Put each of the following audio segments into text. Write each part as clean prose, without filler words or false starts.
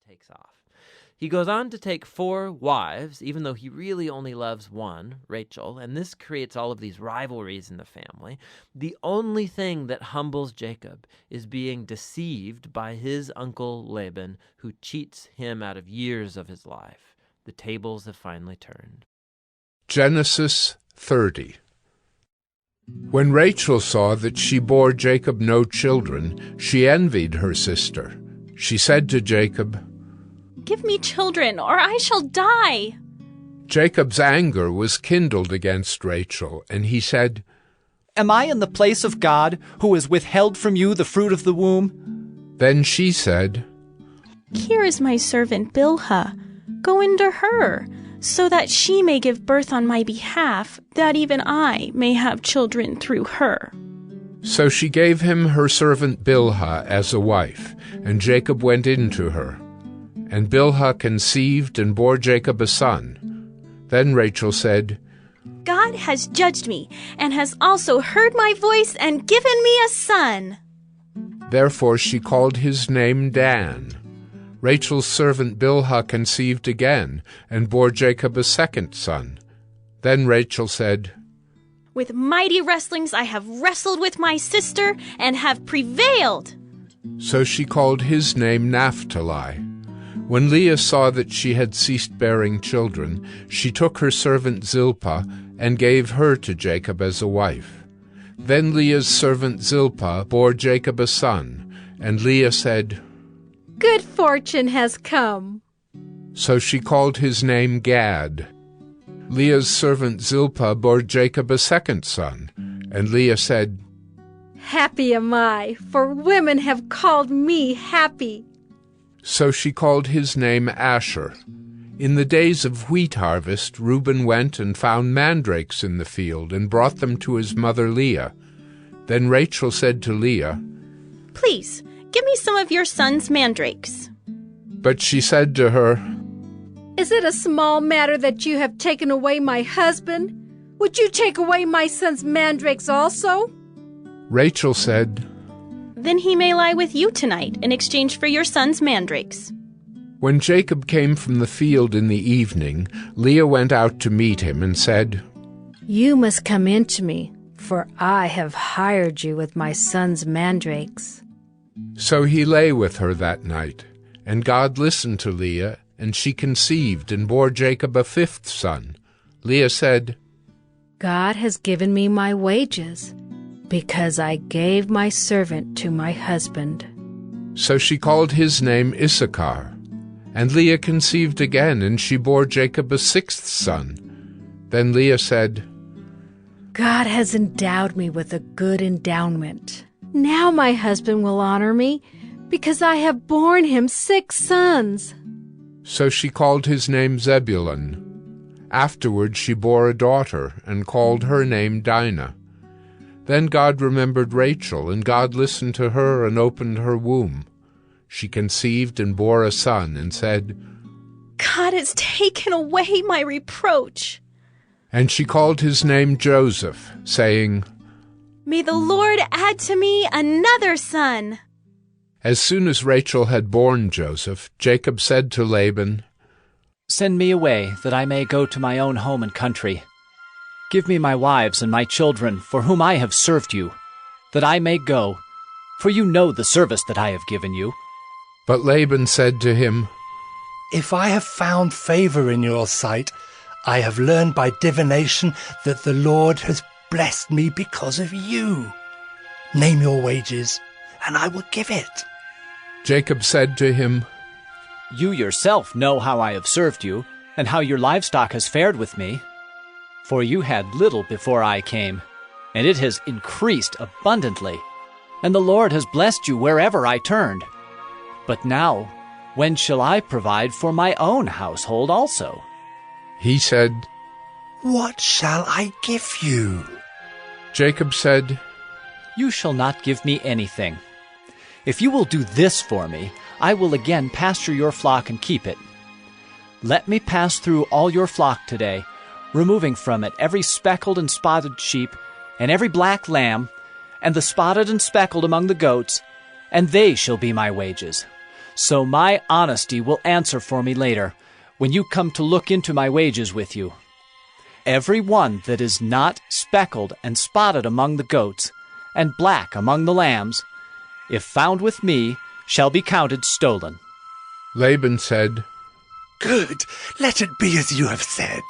takes off. He goes on to take 4 wives, even though he really only loves one, Rachel, and this creates all of these rivalries in the family. The only thing that humbles Jacob is being deceived by his uncle Laban, who cheats him out of years of his life. The tables have finally turned. Genesis 30. When Rachel saw that she bore Jacob no children, she envied her sister. She said to Jacob, "Give me children, or I shall die." Jacob's anger was kindled against Rachel, and he said, "Am I in the place of God, who has withheld from you the fruit of the womb?" Then she said, "Here is my servant Bilhah. Go into her, so that she may give birth on my behalf, that even I may have children through her." So she gave him her servant Bilhah as a wife, and Jacob went in to her. And Bilhah conceived and bore Jacob a son. Then Rachel said, "God has judged me, and has also heard my voice and given me a son." Therefore she called his name Dan. Rachel's servant Bilhah conceived again, and bore Jacob a second son. Then Rachel said, "With mighty wrestlings I have wrestled with my sister, and have prevailed." So she called his name Naphtali. When Leah saw that she had ceased bearing children, she took her servant Zilpah and gave her to Jacob as a wife. Then Leah's servant Zilpah bore Jacob a son, and Leah said, "Good fortune has come." So she called his name Gad. Leah's servant Zilpah bore Jacob a second son, and Leah said, "Happy am I, for women have called me happy." So she called his name Asher. In the days of wheat harvest, Reuben went and found mandrakes in the field and brought them to his mother Leah. Then Rachel said to Leah, "Please, give me some of your son's mandrakes." But she said to her, "Is it a small matter that you have taken away my husband? Would you take away my son's mandrakes also?" Rachel said, "Then he may lie with you tonight in exchange for your son's mandrakes." When Jacob came from the field in the evening, Leah went out to meet him and said, "You must come in to me, for I have hired you with my son's mandrakes." So he lay with her that night, and God listened to Leah, and she conceived and bore Jacob a 5th son. Leah said, "God has given me my wages, because I gave my servant to my husband." So she called his name Issachar. And Leah conceived again, and she bore Jacob a 6th son. Then Leah said, "God has endowed me with a good endowment. Now my husband will honor me, because I have borne him 6 sons." So she called his name Zebulun. Afterward she bore a daughter, and called her name Dinah. Then God remembered Rachel, and God listened to her and opened her womb. She conceived and bore a son, and said, "God has taken away my reproach." And she called his name Joseph, saying, "May the Lord add to me another son." As soon as Rachel had borne Joseph, Jacob said to Laban, "Send me away, that I may go to my own home and country. Give me my wives and my children, for whom I have served you, that I may go, for you know the service that I have given you." But Laban said to him, "If I have found favor in your sight, I have learned by divination that the Lord has blessed me because of you. Name your wages, and I will give it." Jacob said to him, You yourself know how I have served you, and how your livestock has fared with me. For you had little before I came, and it has increased abundantly, and the Lord has blessed you wherever I turned. But now, when shall I provide for my own household also?" He said, "What shall I give you?" Jacob said, You shall not give me anything. If you will do this for me, I will again pasture your flock and keep it. Let me pass through all your flock today, removing from it every speckled and spotted sheep, and every black lamb, and the spotted and speckled among the goats, and they shall be my wages. So my honesty will answer for me later, when you come to look into my wages with you. Every one that is not speckled and spotted among the goats, and black among the lambs, if found with me, shall be counted stolen." Laban said, "Good, let it be as you have said."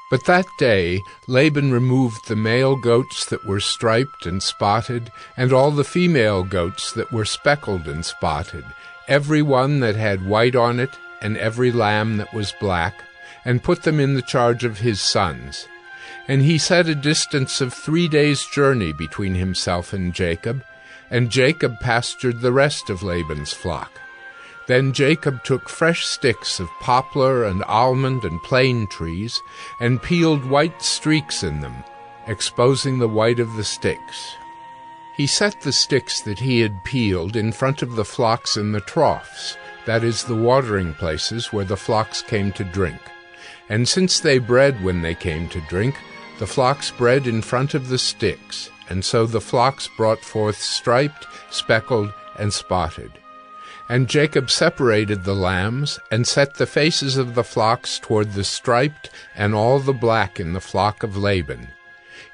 But that day Laban removed the male goats that were striped and spotted, and all the female goats that were speckled and spotted, every one that had white on it, and every lamb that was black, and put them in the charge of his sons. And he set a distance of 3 days' journey between himself and Jacob pastured the rest of Laban's flock. Then Jacob took fresh sticks of poplar and almond and plane trees, and peeled white streaks in them, exposing the white of the sticks. He set the sticks that he had peeled in front of the flocks in the troughs, that is, the watering places where the flocks came to drink. And since they bred when they came to drink, the flocks bred in front of the sticks, and so the flocks brought forth striped, speckled, and spotted. And Jacob separated the lambs, and set the faces of the flocks toward the striped and all the black in the flock of Laban.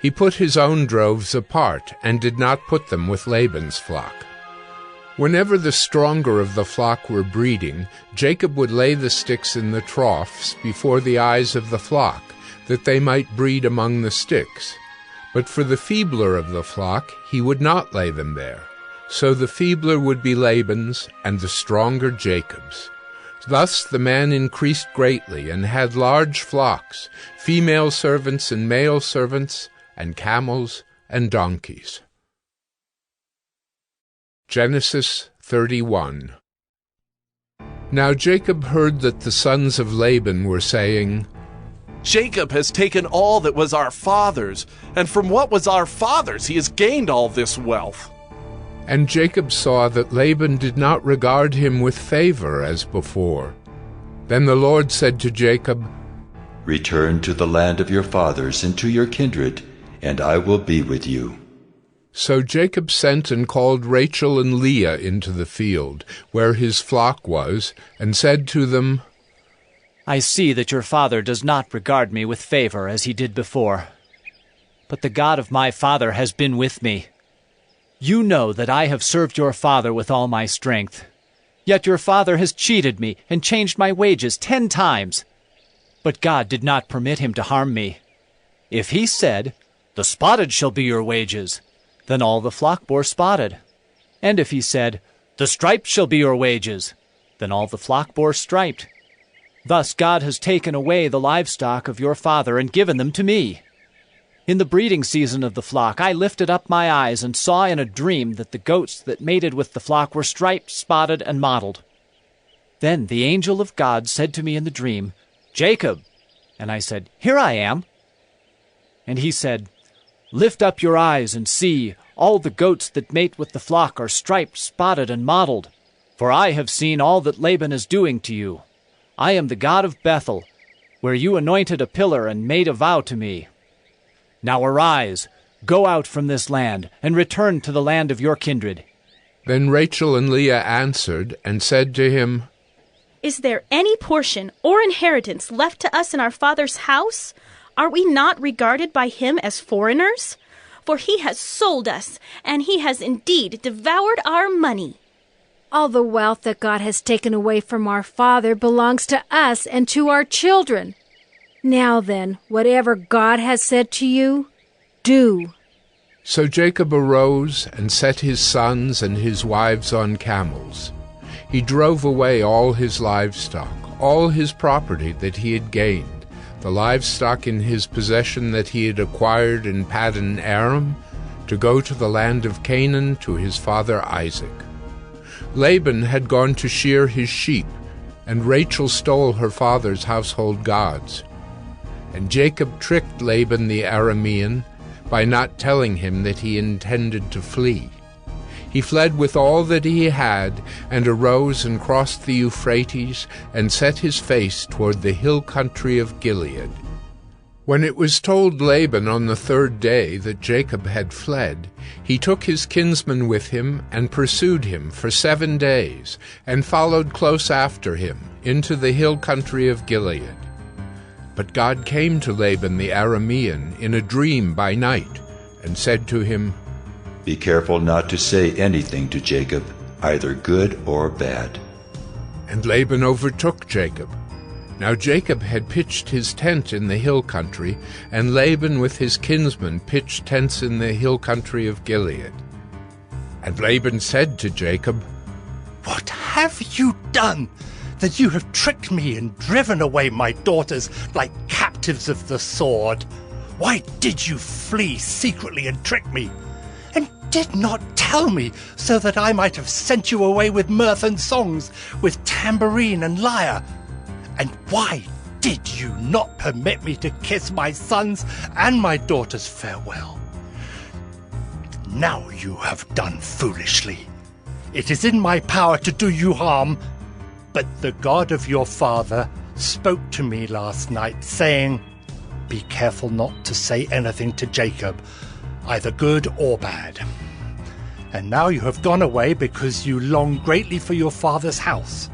He put his own droves apart, and did not put them with Laban's flock. Whenever the stronger of the flock were breeding, Jacob would lay the sticks in the troughs before the eyes of the flock, that they might breed among the sticks. But for the feebler of the flock he would not lay them there. So the feebler would be Laban's, and the stronger Jacob's. Thus the man increased greatly, and had large flocks, female servants and male servants, and camels and donkeys. Genesis 31. Now Jacob heard that the sons of Laban were saying, "Jacob has taken all that was our father's, and from what was our father's he has gained all this wealth." And Jacob saw that Laban did not regard him with favor as before. Then the Lord said to Jacob, "Return to the land of your fathers and to your kindred, and I will be with you." So Jacob sent and called Rachel and Leah into the field, where his flock was, and said to them, "I see that your father does not regard me with favor as he did before. But the God of my father has been with me. You know that I have served your father with all my strength. Yet your father has cheated me and changed my wages 10 times. But God did not permit him to harm me. If he said, 'The spotted shall be your wages,' then all the flock bore spotted. And if he said, 'The striped shall be your wages,' then all the flock bore striped. Thus God has taken away the livestock of your father and given them to me. In the breeding season of the flock I lifted up my eyes and saw in a dream that the goats that mated with the flock were striped, spotted, and mottled. Then the angel of God said to me in the dream, 'Jacob.' And I said, 'Here I am.' And he said, 'Lift up your eyes and see, all the goats that mate with the flock are striped, spotted, and mottled. For I have seen all that Laban is doing to you. I am the God of Bethel, where you anointed a pillar and made a vow to me. Now arise, go out from this land, and return to the land of your kindred.' Then Rachel and Leah answered and said to him, 'Is there any portion or inheritance left to us in our father's house? Are we not regarded by him as foreigners? For he has sold us, and he has indeed devoured our money.' All the wealth that God has taken away from our father belongs to us and to our children. Now then, whatever God has said to you, do." So Jacob arose and set his sons and his wives on camels. He drove away all his livestock, all his property that he had gained, the livestock in his possession that he had acquired in Paddan Aram, to go to the land of Canaan to his father Isaac. Laban had gone to shear his sheep, and Rachel stole her father's household gods. And Jacob tricked Laban the Aramean by not telling him that he intended to flee. He fled with all that he had, and arose and crossed the Euphrates, and set his face toward the hill country of Gilead. When it was told Laban on the third day that Jacob had fled, he took his kinsman with him and pursued him for 7 days, and followed close after him into the hill country of Gilead. But God came to Laban the Aramean in a dream by night, and said to him, Be careful not to say anything to Jacob, either good or bad. And Laban overtook Jacob. Now Jacob had pitched his tent in the hill country, and Laban with his kinsmen pitched tents in the hill country of Gilead. And Laban said to Jacob, What have you done, that you have tricked me and driven away my daughters like captives of the sword? Why did you flee secretly and trick me, and did not tell me, so that I might have sent you away with mirth and songs, with tambourine and lyre? And why did you not permit me to kiss my sons and my daughters farewell? Now you have done foolishly. It is in my power to do you harm, but the God of your father spoke to me last night, saying, Be careful not to say anything to Jacob, either good or bad. And now you have gone away because you long greatly for your father's house.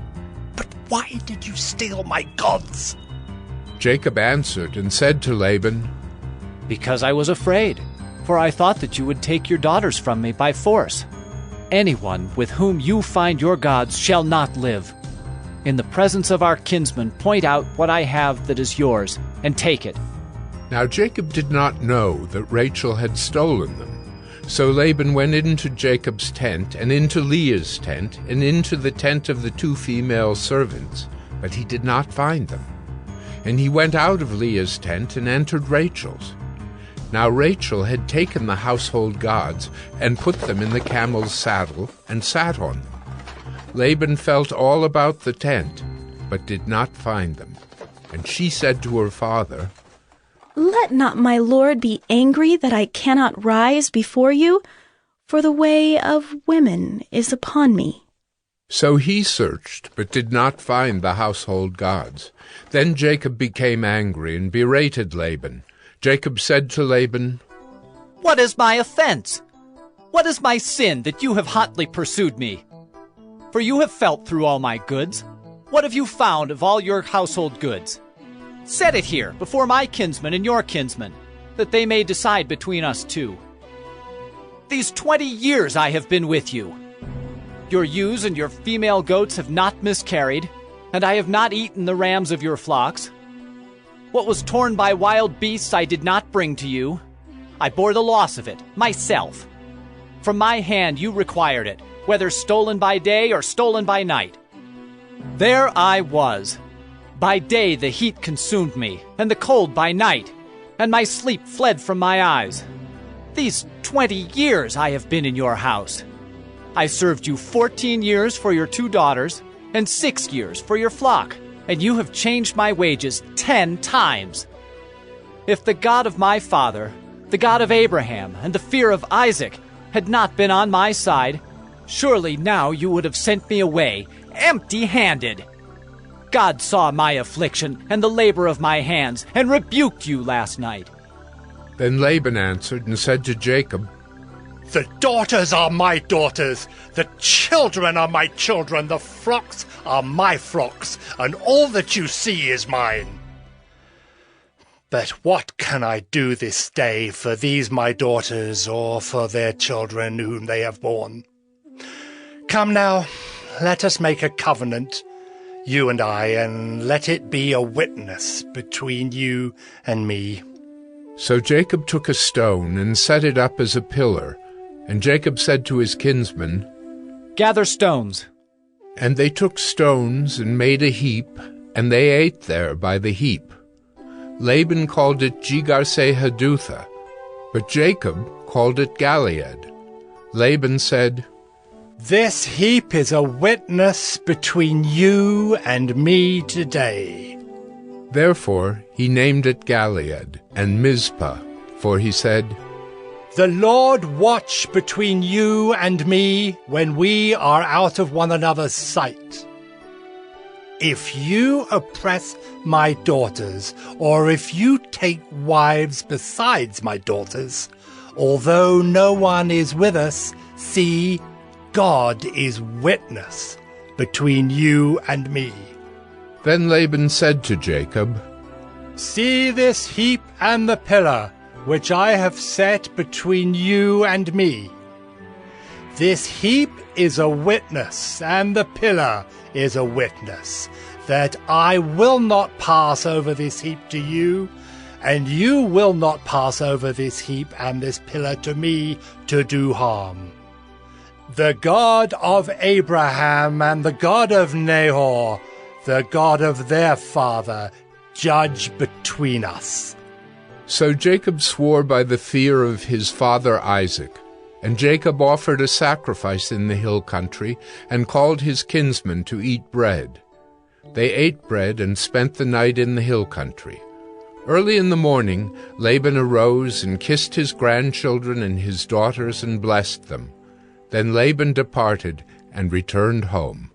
But why did you steal my gods? Jacob answered and said to Laban, Because I was afraid, for I thought that you would take your daughters from me by force. Anyone with whom you find your gods shall not live. In the presence of our kinsmen, point out what I have that is yours, and take it. Now Jacob did not know that Rachel had stolen them. So Laban went into Jacob's tent, and into Leah's tent, and into the tent of the 2 female servants, but he did not find them. And he went out of Leah's tent and entered Rachel's. Now Rachel had taken the household gods, and put them in the camel's saddle, and sat on them. Laban felt all about the tent, but did not find them. And she said to her father, Let not my lord be angry that I cannot rise before you, for the way of women is upon me. So he searched, but did not find the household gods. Then Jacob became angry and berated Laban. Jacob said to Laban, What is my offense? What is my sin that you have hotly pursued me? For you have felt through all my goods. What have you found of all your household goods? Set it here before my kinsmen and your kinsmen, that they may decide between us two. These 20 years I have been with you. Your ewes and your female goats have not miscarried, and I have not eaten the rams of your flocks. What was torn by wild beasts I did not bring to you. I bore the loss of it, myself. From my hand you required it, whether stolen by day or stolen by night. There I was. By day the heat consumed me, and the cold by night, and my sleep fled from my eyes. These 20 years I have been in your house. I served you 14 years for your 2 daughters, and 6 years for your flock, and you have changed my wages 10 times. If the God of my father, the God of Abraham, and the fear of Isaac had not been on my side, surely now you would have sent me away, empty-handed. God saw my affliction and the labor of my hands, and rebuked you last night. Then Laban answered and said to Jacob, The daughters are my daughters, the children are my children, the flocks are my flocks, and all that you see is mine. But what can I do this day for these my daughters, or for their children whom they have borne? Come now, let us make a covenant, you and I, and let it be a witness between you and me. So Jacob took a stone and set it up as a pillar, and Jacob said to his kinsmen, Gather stones. And they took stones and made a heap, and they ate there by the heap. Laban called it Jegar-sahadutha, but Jacob called it Galeed. Laban said, This heap is a witness between you and me today. Therefore he named it Galeed and Mizpah, for he said, The Lord watch between you and me when we are out of one another's sight. If you oppress my daughters, or if you take wives besides my daughters, although no one is with us, see, God is witness between you and me. Then Laban said to Jacob, See this heap and the pillar, which I have set between you and me. This heap is a witness, and the pillar is a witness, that I will not pass over this heap to you, and you will not pass over this heap and this pillar to me to do harm. The God of Abraham and the God of Nahor, the God of their father, judge between us. So Jacob swore by the fear of his father Isaac. And Jacob offered a sacrifice in the hill country, and called his kinsmen to eat bread. They ate bread and spent the night in the hill country. Early in the morning Laban arose and kissed his grandchildren and his daughters and blessed them. Then Laban departed and returned home.